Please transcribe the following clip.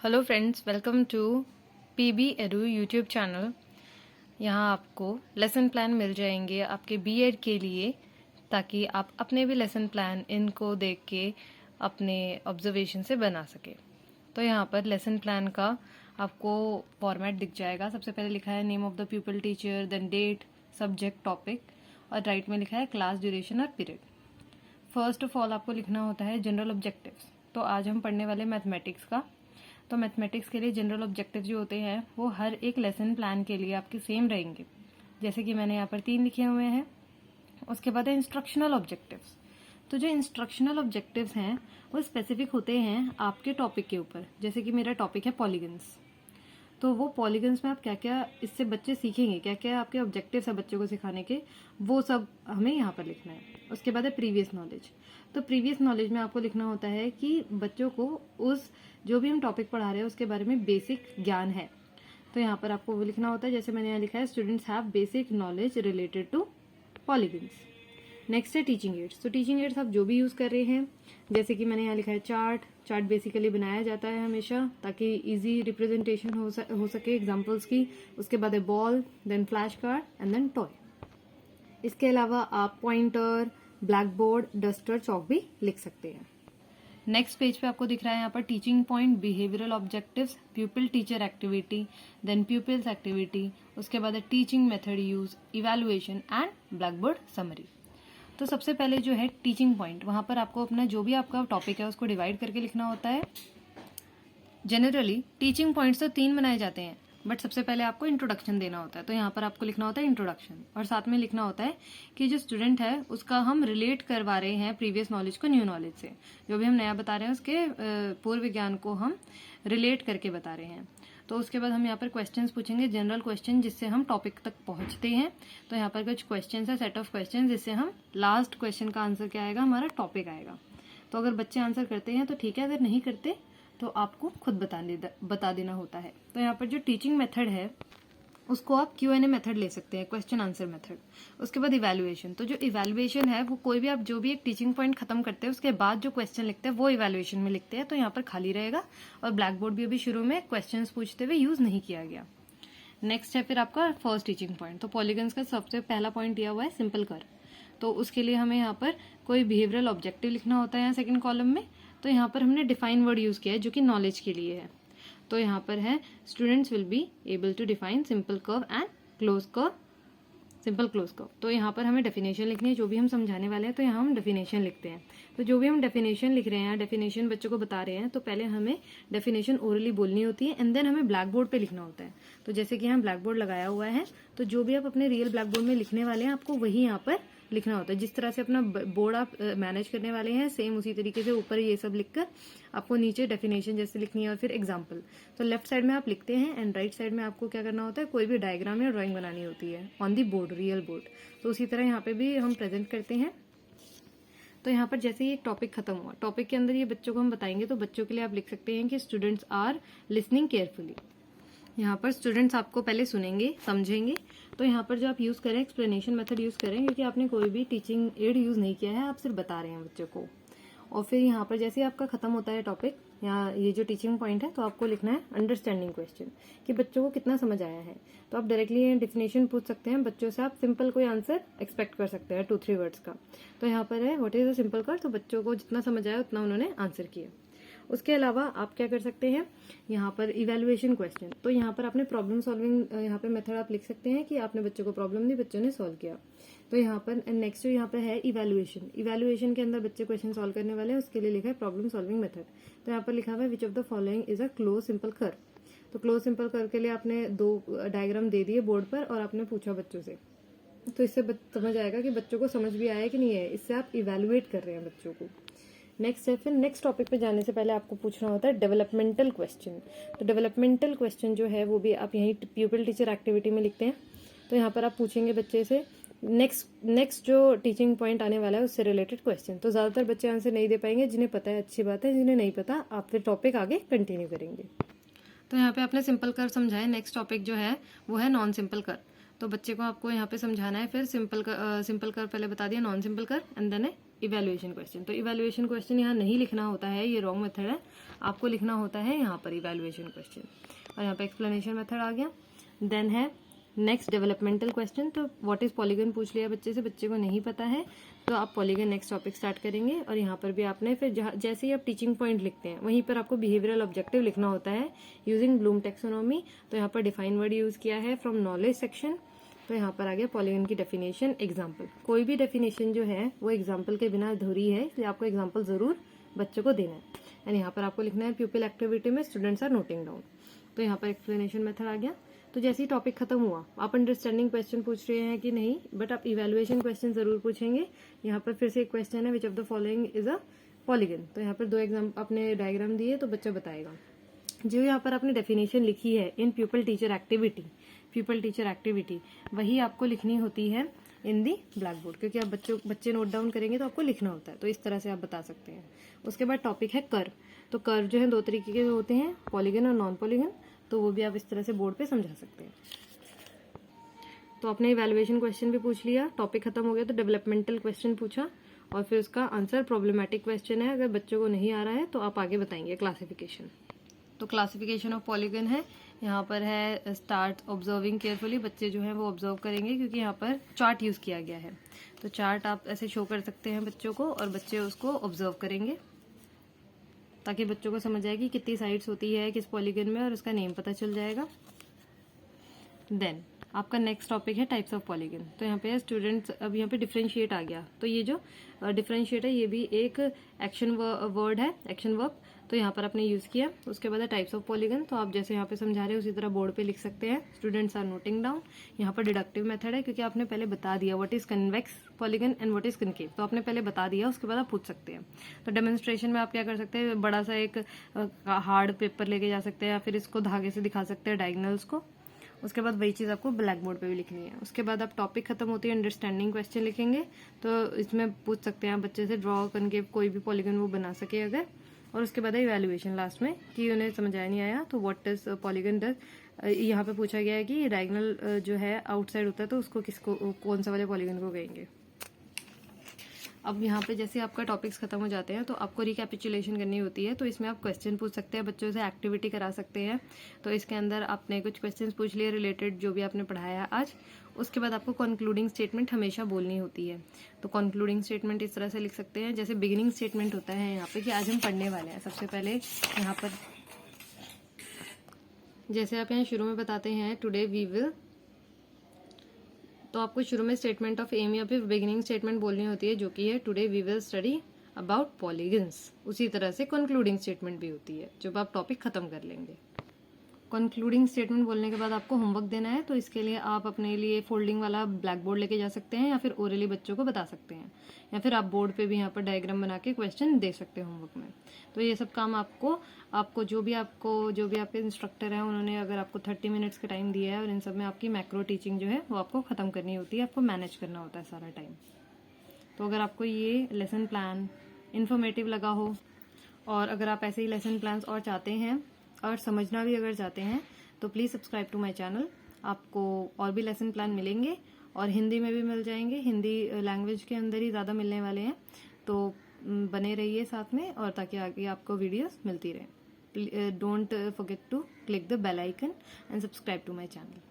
Hello friends, welcome to PB Edu YouTube channel. यहाँ आपको lesson plan मिल जाएंगे आपके बीएड के लिए, ताकि आप अपने भी लेसन प्लान इनको देख के अपने ऑब्जर्वेशन से बना सके। तो यहाँ पर लेसन प्लान का आपको फॉर्मेट दिख जाएगा। सबसे पहले लिखा है name of the pupil teacher, then date, subject, topic, और राइट में लिखा है क्लास ड्यूरेशन और पीरियड। फर्स्ट ऑफ ऑल आपको लिखना होता है जनरल ऑब्जेक्टिव्स। तो आज हम पढ़ने वाले मैथमेटिक्स का। तो मैथमेटिक्स के लिए जनरल ऑब्जेक्टिव जो होते हैं वो हर एक लेसन प्लान के लिए आपके सेम रहेंगे। जैसे कि मैंने यहाँ पर 3 लिखे हुए हैं। उसके बाद है इंस्ट्रक्शनल ऑब्जेक्टिव्स। तो जो इंस्ट्रक्शनल ऑब्जेक्टिव्स हैं वो स्पेसिफिक होते हैं आपके टॉपिक के ऊपर। जैसे कि मेरा टॉपिक है पॉलीगन्स, तो वो पॉलीगन्स में आप क्या क्या इससे बच्चे सीखेंगे, क्या क्या आपके ऑब्जेक्टिव्स है बच्चों को सिखाने के, वो सब हमें यहाँ पर लिखना है। उसके बाद है प्रीवियस नॉलेज। तो प्रीवियस नॉलेज में आपको लिखना होता है कि बच्चों को उस जो भी हम टॉपिक पढ़ा रहे हैं उसके बारे में बेसिक ज्ञान है। तो यहाँ पर आपको वो लिखना होता है, जैसे मैंने यहाँ लिखा है students have basic knowledge related to polygons. Next है टीचिंग एड्स। तो टीचिंग एड्स आप जो भी यूज़ कर रहे हैं, जैसे कि मैंने यहाँ लिखा है चार्ट बेसिकली बनाया जाता है हमेशा ताकि इजी रिप्रेजेंटेशन हो सके एग्जांपल्स की। उसके बाद है ball, then flash card and then toy. इसके अलावा आप pointer, black board, duster, chalk भी लिख सकते हैं। नेक्स्ट पेज पे आपको दिख रहा है यहाँ पर teaching point, behavioural objectives, pupil teacher activity, then pupils activity. उसके बाद है teaching method use, evaluation and black board summary. तो सबसे पहले जो है टीचिंग पॉइंट, वहां पर आपको अपना जो भी आपका टॉपिक है उसको डिवाइड करके लिखना होता है। जनरली टीचिंग पॉइंट्स तो 3 बनाए जाते हैं, बट सबसे पहले आपको इंट्रोडक्शन देना होता है। तो यहाँ पर आपको लिखना होता है इंट्रोडक्शन, और साथ में लिखना होता है कि जो स्टूडेंट है उसका हम रिलेट करवा रहे हैं प्रीवियस नॉलेज को न्यू नॉलेज से। जो भी हम नया बता रहे हैं उसके पूर्व ज्ञान को हम रिलेट करके बता रहे हैं। तो उसके बाद हम यहाँ पर क्वेश्चंस पूछेंगे, जनरल क्वेश्चन जिससे हम टॉपिक तक पहुंचते हैं। तो यहाँ पर कुछ क्वेश्चंस है, सेट ऑफ क्वेश्चन, जिससे हम लास्ट क्वेश्चन का आंसर क्या आएगा, हमारा टॉपिक आएगा। तो अगर बच्चे आंसर करते हैं तो ठीक है, अगर नहीं करते तो आपको खुद बता देना होता है। तो यहाँ पर जो टीचिंग मेथड है उसको आप Q&A मेथड ले सकते हैं, क्वेश्चन आंसर मेथड। उसके बाद इवैल्यूएशन। तो जो इवैल्यूएशन है वो कोई भी आप जो भी एक टीचिंग पॉइंट खत्म करते हैं उसके बाद जो क्वेश्चन लिखते हैं वो इवैल्यूएशन में लिखते हैं। तो यहाँ पर खाली रहेगा, और ब्लैक बोर्ड भी अभी शुरू में क्वेश्चन पूछते हुए यूज नहीं किया गया। नेक्स्ट है फिर आपका फर्स्ट टीचिंग पॉइंट। तो पॉलीगन्स का सबसे पहला पॉइंट दिया हुआ है सिंपल कर। तो उसके लिए हमें यहाँ पर कोई बिहेवियरल ऑब्जेक्टिव लिखना होता है यहाँ सेकंड कॉलम में। तो यहाँ पर हमने डिफाइन वर्ड यूज किया है जो कि नॉलेज के लिए है। तो यहाँ पर है students will be able to define simple curve and close curve, simple close curve. तो यहाँ पर हमें डेफिनेशन लिखनी है जो भी हम समझाने वाले हैं। तो यहाँ हम डेफिनेशन लिखते हैं। तो जो भी हम डेफिनेशन लिख रहे हैं, डेफिनेशन बच्चों को बता रहे हैं, तो पहले हमें डेफिनेशन ओरली बोलनी होती है एंड देन हमें ब्लैक बोर्ड पे लिखना होता है। तो जैसे कि यहाँ ब्लैक बोर्ड लगाया हुआ है, तो जो भी आप अपने रियल ब्लैक बोर्ड में लिखने वाले हैं आपको वही यहाँ पर लिखना होता है। जिस तरह से अपना बोर्ड आप मैनेज करने वाले हैं, सेम उसी तरीके से ऊपर ये सब लिखकर आपको नीचे डेफिनेशन जैसे लिखनी है और फिर एग्जाम्पल। तो लेफ्ट साइड में आप लिखते हैं एंड राइट साइड में आपको क्या करना होता है, कोई भी डायग्राम या ड्राइंग बनानी होती है on the board, real board. तो उसी तरह यहाँ पे भी हम प्रेजेंट करते हैं। तो यहाँ पर जैसे ही एक टॉपिक खत्म हुआ, टॉपिक के अंदर ये बच्चों को हम बताएंगे, तो बच्चों के लिए आप लिख सकते हैं कि स्टूडेंट्स आर लिसनिंग केयरफुली। यहाँ पर स्टूडेंट्स आपको पहले सुनेंगे, समझेंगे। तो यहाँ पर जो आप यूज करें एक्सप्लेनेशन मेथड यूज करें, क्योंकि आपने कोई भी टीचिंग एड यूज नहीं किया है, आप सिर्फ बता रहे हैं बच्चों को। और फिर यहाँ पर जैसे आपका खत्म होता है टॉपिक, यहाँ ये जो टीचिंग पॉइंट है, तो आपको लिखना है अंडरस्टैंडिंग क्वेश्चन, कि बच्चों को कितना समझ आया है। तो आप डायरेक्टली डेफिनेशन पूछ सकते हैं बच्चों से, आप सिंपल कोई आंसर एक्सपेक्ट कर सकते हैं 2-3 वर्ड्स का। तो यहाँ पर है व्हाट इज अ सिंपल कर। तो बच्चों को जितना समझ आया उतना उन्होंने आंसर किया। उसके अलावा आप क्या कर सकते हैं, यहाँ पर इवैल्यूएशन क्वेश्चन। तो यहाँ पर आपने प्रॉब्लम सॉल्विंग यहाँ पे मेथड आप लिख सकते हैं कि आपने बच्चों को प्रॉब्लम दी, बच्चों ने सॉल्व किया। तो यहाँ पर नेक्स्ट जो यहाँ पे है इवैल्यूएशन। इवैल्यूएशन के अंदर बच्चे क्वेश्चन सॉल्व करने वाले हैं, उसके लिए लिखा है प्रॉब्लम सॉल्विंग मेथड। तो यहाँ पर लिखा हुआ है which of the following is a close simple कर। तो क्लोज सिंपल कर के लिए आपने 2 डायग्राम दे दिए बोर्ड पर और आपने पूछा बच्चों से। तो इससे समझ आएगा कि बच्चों को समझ भी आया कि नहीं है, इससे आप इवैल्यूएट कर रहे हैं बच्चों को। नेक्स्ट है फिर नेक्स्ट टॉपिक पे जाने से पहले आपको पूछना होता है डेवलपमेंटल क्वेश्चन। तो डेवलपमेंटल क्वेश्चन जो है वो भी आप यहीं प्यूपिल टीचर एक्टिविटी में लिखते हैं। तो यहाँ पर आप पूछेंगे बच्चे से नेक्स्ट जो टीचिंग पॉइंट आने वाला है उससे रिलेटेड क्वेश्चन। तो ज्यादातर बच्चे आंसर नहीं दे पाएंगे, जिन्हें पता है अच्छी बात है, जिन्हें नहीं पता आप फिर टॉपिक आगे कंटिन्यू करेंगे। तो यहाँ पे आपने सिंपल कर समझाया। नेक्स्ट टॉपिक जो है वो है नॉन सिंपल कर। तो बच्चे को आपको यहाँ पे समझाना है फिर सिंपल कर पहले बता दिया, नॉन सिंपल कर एंड देन है इवैल्यूएशन क्वेश्चन। तो इवैल्यूएशन क्वेश्चन यहाँ नहीं लिखना होता है, ये रॉन्ग मेथड है, आपको लिखना होता है यहाँ पर इवैल्यूएशन क्वेश्चन। और यहाँ पे एक्सप्लेनेशन मेथड आ गया। देन है नेक्स्ट डेवलपमेंटल क्वेश्चन। तो व्हाट इज पॉलीगन पूछ लिया बच्चे से, बच्चे को नहीं पता है तो आप पॉलीगन नेक्स्ट टॉपिक स्टार्ट करेंगे। और यहाँ पर भी आपने फिर जैसे ही आप टीचिंग पॉइंट लिखते हैं वहीं पर आपको बिहेवियरल ऑब्जेक्टिव लिखना होता है यूजिंग ब्लूम टेक्सोनॉमी। तो यहाँ पर डिफाइन वर्ड यूज किया है फ्रॉम नॉलेज सेक्शन। तो यहाँ पर आ गया पॉलीगन की डेफिनेशन, एग्जाम्पल। कोई भी डेफिनेशन जो है वो एग्जाम्पल के बिना अधूरी है, इसलिए आपको एग्जाम्पल जरूर बच्चों को देना है। एंड यहाँ पर आपको लिखना है प्यूपिल एक्टिविटी में स्टूडेंट्स आर नोटिंग डाउन। तो यहाँ पर एक्सप्लेनेशन मेथड आ गया। तो जैसे ही टॉपिक खत्म हुआ, आप अंडरस्टैंडिंग क्वेश्चन पूछ रहे हैं कि नहीं, बट आप इवैल्यूएशन क्वेश्चन जरूर पूछेंगे। यहाँ पर फिर से एक क्वेश्चन है, which of the following is a polygon. तो यहाँ पर 2 एग्जाम अपने डायग्राम दिए तो बच्चा बताएगा। जो यहाँ पर आपने डेफिनेशन लिखी है इन प्यूपल टीचर एक्टिविटी, वही आपको लिखनी होती है इन दी ब्लैक बोर्ड, क्योंकि आप बच्चे नोट डाउन करेंगे तो आपको लिखना होता है। तो इस तरह से आप बता सकते हैं। उसके बाद टॉपिक है कर्व। तो कर्व जो है 2 तरीके के होते हैं, पॉलीगन और नॉन पॉलीगन। तो वो भी आप इस तरह से बोर्ड पे समझा सकते हैं। तो आपने इवैल्यूएशन क्वेश्चन भी पूछ लिया, टॉपिक खत्म हो गया तो डेवलपमेंटल क्वेश्चन पूछा और फिर उसका आंसर प्रॉब्लमेटिक क्वेश्चन है। अगर बच्चों को नहीं आ रहा है तो आप आगे बताएंगे क्लासिफिकेशन। तो क्लासिफिकेशन ऑफ पॉलीगन है, यहाँ पर है स्टार्ट ऑब्जर्विंग केयरफुली। बच्चे जो है वो ऑब्जर्व करेंगे क्योंकि यहाँ पर चार्ट यूज किया गया है। तो चार्ट आप ऐसे शो कर सकते हैं बच्चों को और बच्चे उसको ऑब्जर्व करेंगे ताकि बच्चों को समझ आए कि कितनी साइड्स होती है किस पॉलीगन में और उसका नेम पता चल जाएगा। देन आपका नेक्स्ट टॉपिक है टाइप्स ऑफ पॉलीगन। तो यहाँ पे स्टूडेंट्स, अब यहाँ पे डिफरेंशिएट आ गया। तो ये जो डिफरेंशिएट है ये भी एक एक्शन वर्ड है, एक्शन वर्ब। तो यहाँ पर आपने यूज किया। उसके बाद है टाइप्स ऑफ पॉलीगन। तो आप जैसे यहाँ पे समझा रहे हैं उसी तरह बोर्ड पे लिख सकते हैं, स्टूडेंट्स आर नोटिंग डाउन। यहाँ पर डिडक्टिव मेथड है क्योंकि आपने पहले बता दिया what is convex polygon and what is concave. तो आपने पहले बता दिया, उसके बाद आप पूछ सकते हैं। तो डेमोन्स्ट्रेशन में आप क्या कर सकते हैं, बड़ा सा एक हार्ड पेपर लेके जा सकते हैं या फिर इसको धागे से दिखा सकते हैं डायगोनल्स को। उसके बाद वही चीज़ आपको ब्लैक बोर्ड पे भी लिखनी है। उसके बाद आप टॉपिक खत्म होती है अंडरस्टैंडिंग क्वेश्चन लिखेंगे। तो इसमें पूछ सकते हैं आप बच्चे से ड्रॉ करके कोई भी पॉलीगन वो बना सके अगर। और उसके बाद है इवैल्यूएशन लास्ट में कि उन्हें समझ आया नहीं आया तो व्हाट इज पॉलीगन डज। यहाँ पे पूछा गया है कि डायगोनल जो है आउटसाइड होता है तो उसको किसको, कौन सा वाले पॉलीगन को कहेंगे। अब यहाँ पे जैसे आपका टॉपिक्स खत्म हो जाते हैं तो आपको रिकैपिचुलेशन करनी होती है। तो इसमें आप क्वेश्चन पूछ सकते हैं, बच्चों से एक्टिविटी करा सकते हैं। तो इसके अंदर आपने कुछ क्वेश्चंस पूछ लिए रिलेटेड जो भी आपने पढ़ाया आज। उसके बाद आपको कंक्लूडिंग स्टेटमेंट हमेशा बोलनी होती है। तो कंक्लूडिंग स्टेटमेंट इस तरह से लिख सकते हैं, जैसे बिगिनिंग स्टेटमेंट होता है यहाँ पे कि आज हम पढ़ने वाले हैं। सबसे पहले यहाँ पर जैसे आप यहाँ शुरू में बताते हैं टुडे वी विल, तो आपको शुरू में स्टेटमेंट ऑफ एम या फिर बिगिनिंग स्टेटमेंट बोलनी होती है जो कि है today we will study about polygons. उसी तरह से कंक्लूडिंग स्टेटमेंट भी होती है जब आप टॉपिक खत्म कर लेंगे। कंक्लूडिंग स्टेटमेंट बोलने के बाद आपको होमवर्क देना है। तो इसके लिए आप अपने लिए फोल्डिंग वाला ब्लैक बोर्ड लेके जा सकते हैं या फिर ओरली बच्चों को बता सकते हैं, या फिर आप बोर्ड पे भी यहाँ पर डायग्राम बना के क्वेश्चन दे सकते हैं होमवर्क में। तो ये सब काम आपको जो भी आपके इंस्ट्रक्टर हैं उन्होंने अगर आपको 30 मिनट्स का टाइम दिया है और इन सब में आपकी मैक्रो टीचिंग जो है वो आपको ख़त्म करनी होती है, आपको मैनेज करना होता है सारा टाइम। तो अगर आपको ये लेसन प्लान इन्फॉर्मेटिव लगा हो और अगर आप ऐसे ही लेसन प्लान्स और चाहते हैं और समझना भी अगर चाहते हैं तो please subscribe to my channel. आपको और भी लेसन प्लान मिलेंगे और हिंदी में भी मिल जाएंगे, हिंदी लैंग्वेज के अंदर ही ज़्यादा मिलने वाले हैं। तो बने रहिए साथ में और ताकि आगे आपको वीडियोस मिलती रहे। Don't forget to click the bell icon and subscribe to my channel.